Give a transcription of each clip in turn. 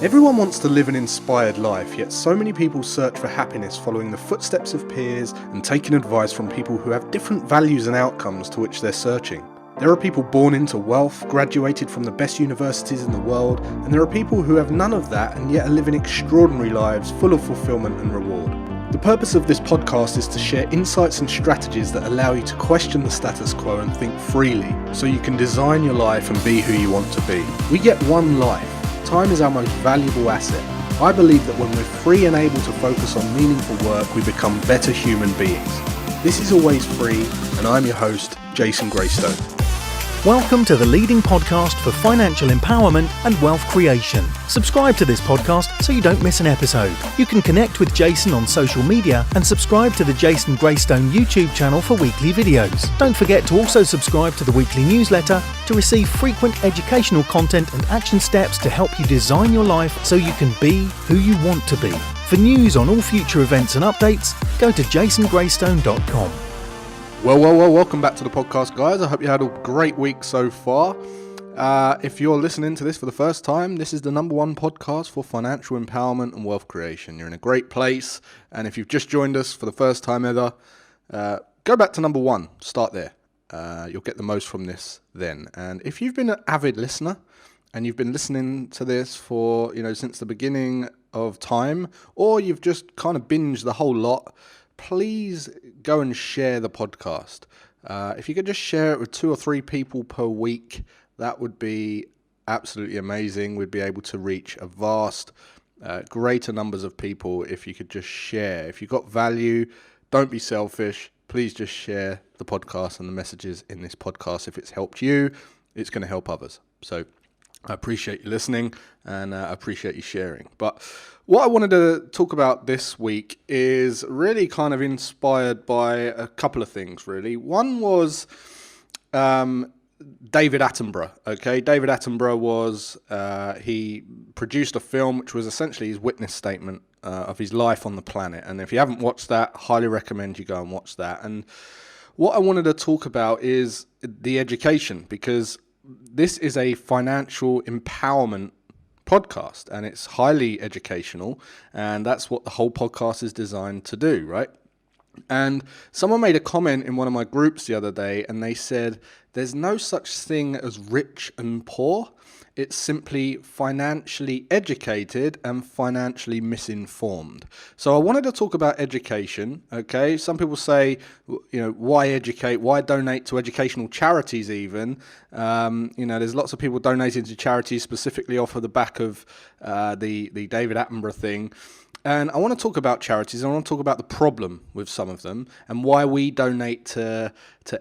Everyone wants to live an inspired life, yet so many people search for happiness following the footsteps of peers and taking advice from people who have different values and outcomes to which they're searching. There are people born into wealth, graduated from the best universities in the world, and there are people who have none of that and yet are living extraordinary lives full of fulfillment and reward. The purpose of this podcast is to share insights and strategies that allow you to question the status quo and think freely, so you can design your life and be who you want to be. We get one life. Time is our most valuable asset. I believe that when we're free and able to focus on meaningful work, we become better human beings. This is Always Free, and I'm your host, Jason Graystone. Welcome to the leading podcast for financial empowerment and wealth creation. Subscribe to this podcast so you don't miss an episode. You can connect with Jason on social media and subscribe to the Jason Graystone YouTube channel for weekly videos. Don't forget to also subscribe to the weekly newsletter to receive frequent educational content and action steps to help you design your life so you can be who you want to be. For news on all future events and updates, go to jasongraystone.com. Well, welcome back to the podcast, guys. I hope you had a great week so far. If you're listening to this for the first time, this is the number one podcast for financial empowerment and wealth creation. You're in a great place. And if you've just joined us for the first time ever, go back to number one. Start there. You'll get the most from this then. And if you've been an avid listener and you've been listening to this for, since the beginning of time, or you've just kind of binged the whole lot, please go and share the podcast. If you could just share it with 2 or 3 people per week, that would be absolutely amazing. We'd be able to reach a vast, greater numbers of people if you could just share. If you've got value, don't be selfish. Please just share the podcast and the messages in this podcast. If it's helped you, it's going to help others. So I appreciate you listening and I appreciate you sharing. But what I wanted to talk about this week is really kind of inspired by a couple of things, really. One was David Attenborough. Okay, David Attenborough was, he produced a film which was essentially his witness statement of his life on the planet. And if you haven't watched that, highly recommend you go and watch that. And what I wanted to talk about is the education, because this is a financial empowerment podcast and it's highly educational, and that's what the whole podcast is designed to do, right? And someone made a comment in one of my groups the other day and they said, there's no such thing as rich and poor. It's simply financially educated and financially misinformed. So I wanted to talk about education, okay? Some people say, why educate? Why donate to educational charities even? There's lots of people donating to charities specifically off of the back of the David Attenborough thing. And I want to talk about charities. I want to talk about the problem with some of them and why we donate to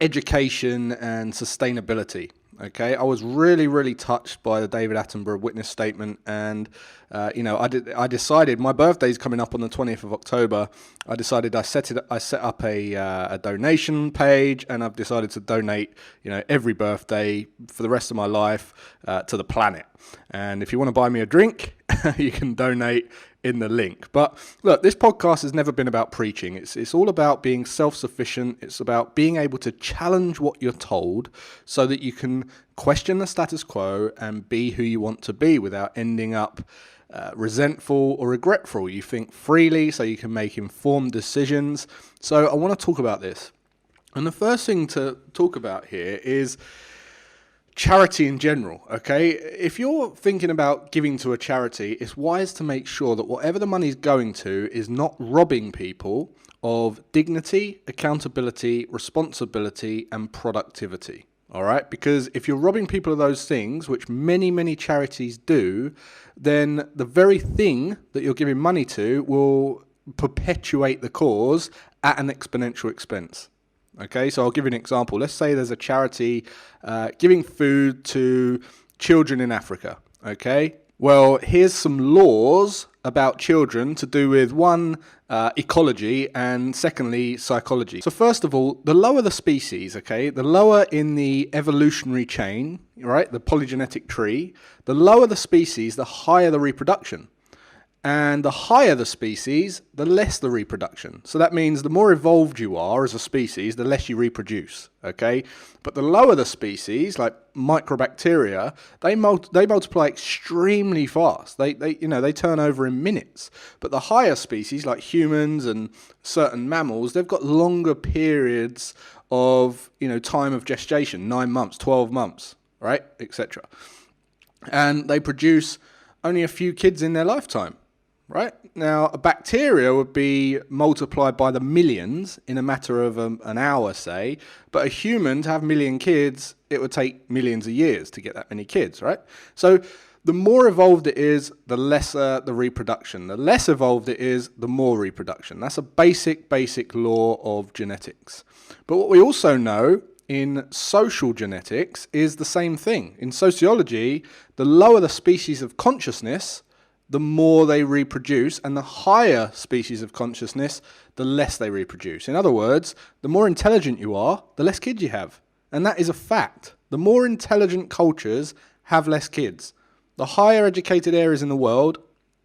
education and sustainability. Okay, I was really, really touched by the David Attenborough witness statement, and I decided, my birthday's coming up on the 20th of October. I decided I set up a donation page, and I've decided to donate, every birthday for the rest of my life to the planet. And if you want to buy me a drink, you can donate in the link. But look, this podcast has never been about preaching. It's all about being self-sufficient. It's about being able to challenge what you're told so that you can question the status quo and be who you want to be without ending up resentful or regretful. You think freely so you can make informed decisions. So I want to talk about this. And the first thing to talk about here is charity in general, okay? If you're thinking about giving to a charity, it's wise to make sure that whatever the money is going to is not robbing people of dignity, accountability, responsibility, and productivity, all right? Because if you're robbing people of those things, which many, many charities do, then the very thing that you're giving money to will perpetuate the cause at an exponential expense. Okay, so I'll give you an example. Let's say there's a charity giving food to children in Africa. Okay, well, here's some laws about children to do with one, ecology, and secondly, psychology. So first of all, the lower the species, okay, the lower in the evolutionary chain, right, the polygenetic tree, the lower the species, the higher the reproduction. And the higher the species, the less the reproduction. So that means the more evolved you are as a species, the less you reproduce, okay? But the lower the species, like microbacteria, they multiply extremely fast. They turn over in minutes. But the higher species, like humans and certain mammals, they've got longer periods of, time of gestation, 9 months, 12 months, right, etc. And they produce only a few kids in their lifetime. Right? Now, a bacteria would be multiplied by the millions in a matter of an hour, say, but a human, to have a million kids, it would take millions of years to get that many kids, right? So the more evolved it is, the lesser the reproduction. The less evolved it is, the more reproduction. That's a basic law of genetics. But what we also know in social genetics is the same thing. In sociology, the lower the species of consciousness, the more they reproduce, and the higher species of consciousness, the less they reproduce. In other words, the more intelligent you are, the less kids you have. And that is a fact. The more intelligent cultures have less kids. The higher educated areas in the world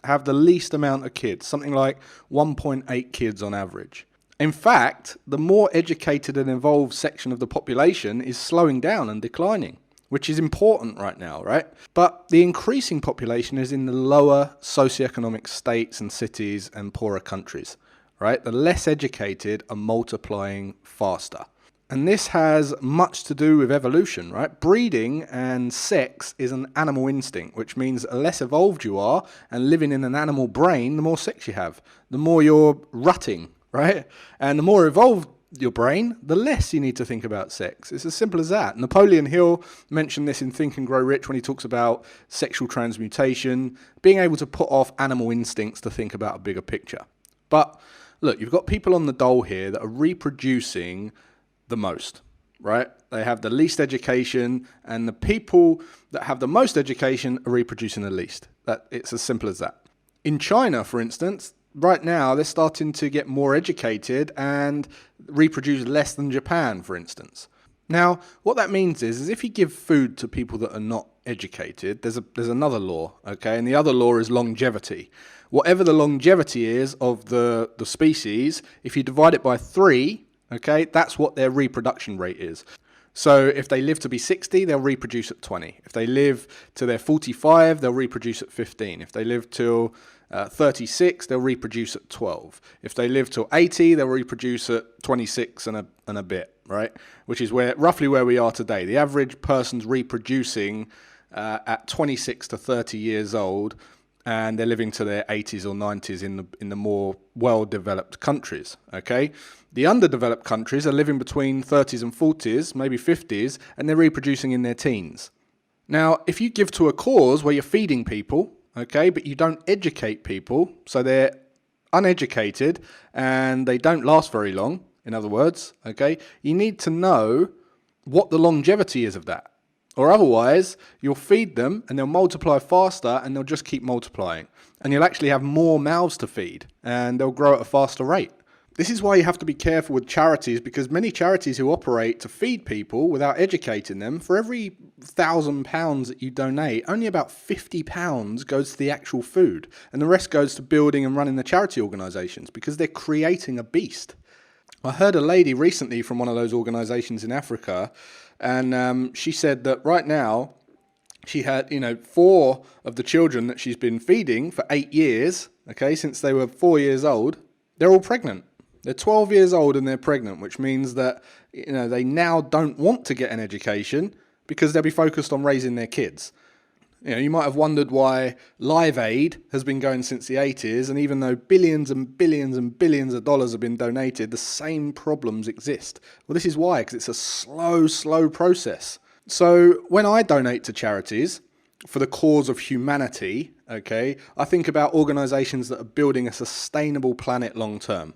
have the least amount of kids, something like 1.8 kids on average. In fact, the more educated and evolved section of the population is slowing down and declining, which is important right now, right? But the increasing population is in the lower socioeconomic states and cities and poorer countries, right? The less educated are multiplying faster. And this has much to do with evolution, right? Breeding and sex is an animal instinct, which means the less evolved you are and living in an animal brain, the more sex you have, the more you're rutting, right? And the more evolved your brain, the less you need to think about sex. It's as simple as that. Napoleon Hill mentioned this in Think and Grow Rich when he talks about sexual transmutation, being able to put off animal instincts to think about a bigger picture. But look, you've got people on the dole here that are reproducing the most, right? They have the least education, and the people that have the most education are reproducing the least. It's as simple as that. In China, for instance, right now, they're starting to get more educated and reproduce less than Japan, for instance. Now, what that means is if you give food to people that are not educated, there's another law, okay? And the other law is longevity. Whatever the longevity is of the species, if you divide it by 3, okay, that's what their reproduction rate is. So if they live to be 60, they'll reproduce at 20. If they live to their 45, they'll reproduce at 15. If they live till 36, they'll reproduce at 12. If they live till 80, they'll reproduce at 26 and a bit, right? Which is roughly where we are today. The average person's reproducing at 26 to 30 years old, and they're living to their 80s or 90s in the more well-developed countries, okay? The underdeveloped countries are living between 30s and 40s, maybe 50s, and they're reproducing in their teens. Now, if you give to a cause where you're feeding people, okay, but you don't educate people, so they're uneducated and they don't last very long, in other words, okay, you need to know what the longevity is of that. Or otherwise, you'll feed them and they'll multiply faster and they'll just keep multiplying. And you'll actually have more mouths to feed and they'll grow at a faster rate. This is why you have to be careful with charities, because many charities who operate to feed people without educating them, for every £1,000 that you donate, only about £50 goes to the actual food. And the rest goes to building and running the charity organisations, because they're creating a beast. I heard a lady recently from one of those organisations in Africa, and she said that right now she had, 4 of the children that she's been feeding for 8 years, okay, since they were 4 years old, they're all pregnant. They're 12 years old and they're pregnant, which means that, they now don't want to get an education because they'll be focused on raising their kids. You might have wondered why Live Aid has been going since the 80s, and even though billions and billions and billions of dollars have been donated, the same problems exist. Well, this is why, because it's a slow process. So when I donate to charities for the cause of humanity, okay, I think about organisations that are building a sustainable planet long term,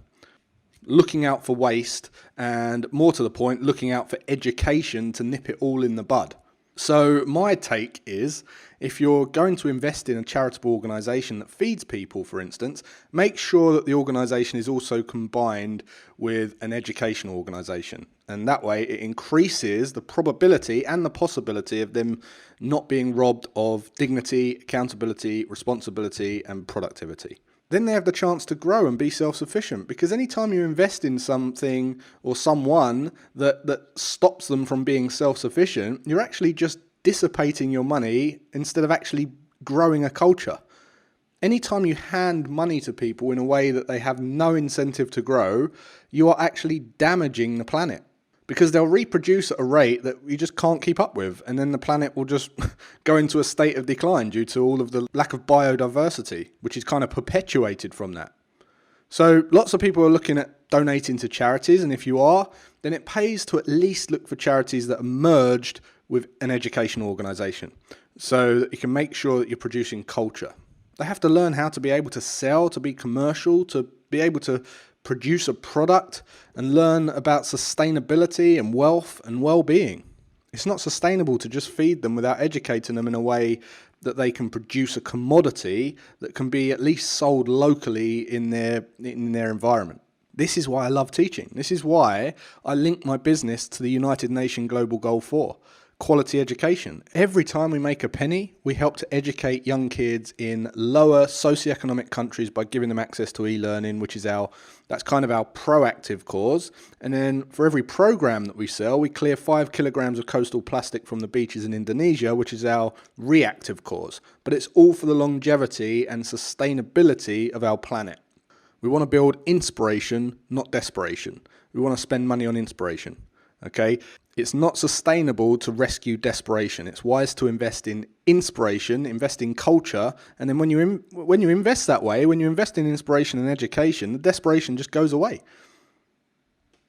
looking out for waste, and more to the point, looking out for education to nip it all in the bud. So my take is, if you're going to invest in a charitable organisation that feeds people, for instance, make sure that the organisation is also combined with an educational organisation. And that way it increases the probability and the possibility of them not being robbed of dignity, accountability, responsibility and productivity. Then they have the chance to grow and be self-sufficient, because anytime you invest in something or someone that stops them from being self-sufficient, you're actually just dissipating your money instead of actually growing a culture. Anytime you hand money to people in a way that they have no incentive to grow, you are actually damaging the planet. Because they'll reproduce at a rate that you just can't keep up with, and then the planet will just go into a state of decline due to all of the lack of biodiversity, which is kind of perpetuated from that. So lots of people are looking at donating to charities, and if you are, then it pays to at least look for charities that are merged with an educational organisation, so that you can make sure that you're producing culture. They have to learn how to be able to sell, to be commercial, to be able to produce a product and learn about sustainability and wealth and well-being. It's not sustainable to just feed them without educating them in a way that they can produce a commodity that can be at least sold locally in their environment. This is why I love teaching. This is why I link my business to the United Nations Global Goal 4. Quality education. Every time we make a penny, we help to educate young kids in lower socioeconomic countries by giving them access to e-learning, which is that's kind of our proactive cause. And then for every program that we sell, we clear 5 kilograms of coastal plastic from the beaches in Indonesia, which is our reactive cause. But it's all for the longevity and sustainability of our planet. We want to build inspiration, not desperation. We want to spend money on inspiration. Okay? It's not sustainable to rescue desperation. It's wise to invest in inspiration, invest in culture, and then when you invest that way, when you invest in inspiration and education, the desperation just goes away.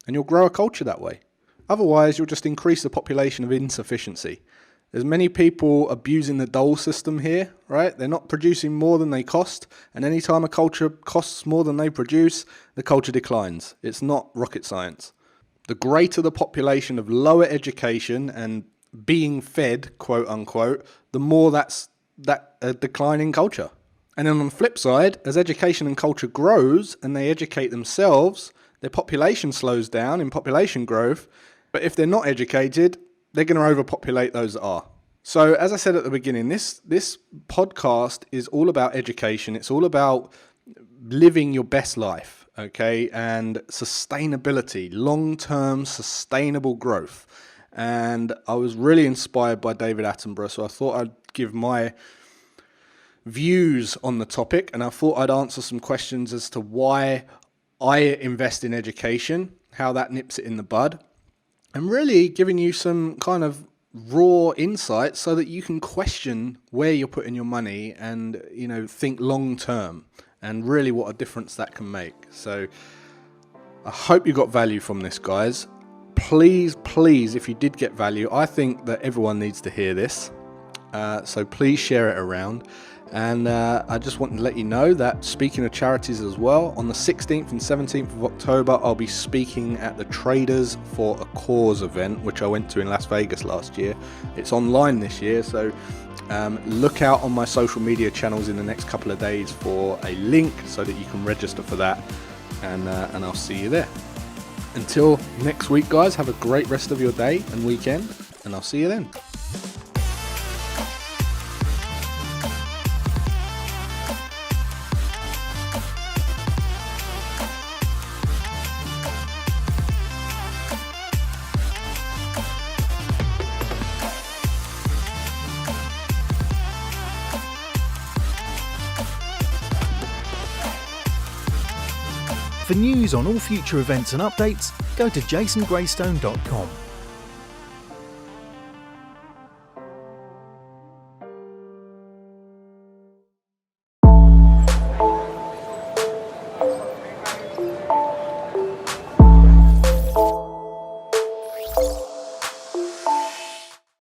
And you'll grow a culture that way. Otherwise, you'll just increase the population of insufficiency. There's many people abusing the dole system here, right? They're not producing more than they cost, and anytime a culture costs more than they produce, the culture declines. It's not rocket science. The greater the population of lower education and being fed, quote unquote, the more that's a declining culture. And then on the flip side, as education and culture grows and they educate themselves, their population slows down in population growth. But if they're not educated, they're going to overpopulate those that are. So as I said at the beginning, this podcast is all about education. It's all about living your best life. Okay, and sustainability, long-term sustainable growth. And I was really inspired by David Attenborough, so I thought I'd give my views on the topic, and I thought I'd answer some questions as to why I invest in education, how that nips it in the bud, and really giving you some kind of raw insights so that you can question where you're putting your money and, think long-term. And really what a difference that can make. So I hope you got value from this, guys. Please, if you did get value, I think that everyone needs to hear this. So please share it around. And I just want to let you know that, speaking of charities as well, on the 16th and 17th of October, I'll be speaking at the Traders for a Cause event, which I went to in Las Vegas last year. It's online this year, so look out on my social media channels in the next couple of days for a link so that you can register for that, and I'll see you there. Until next week, guys, have a great rest of your day and weekend, and I'll see you then. For news on all future events and updates, go to jasongraystone.com.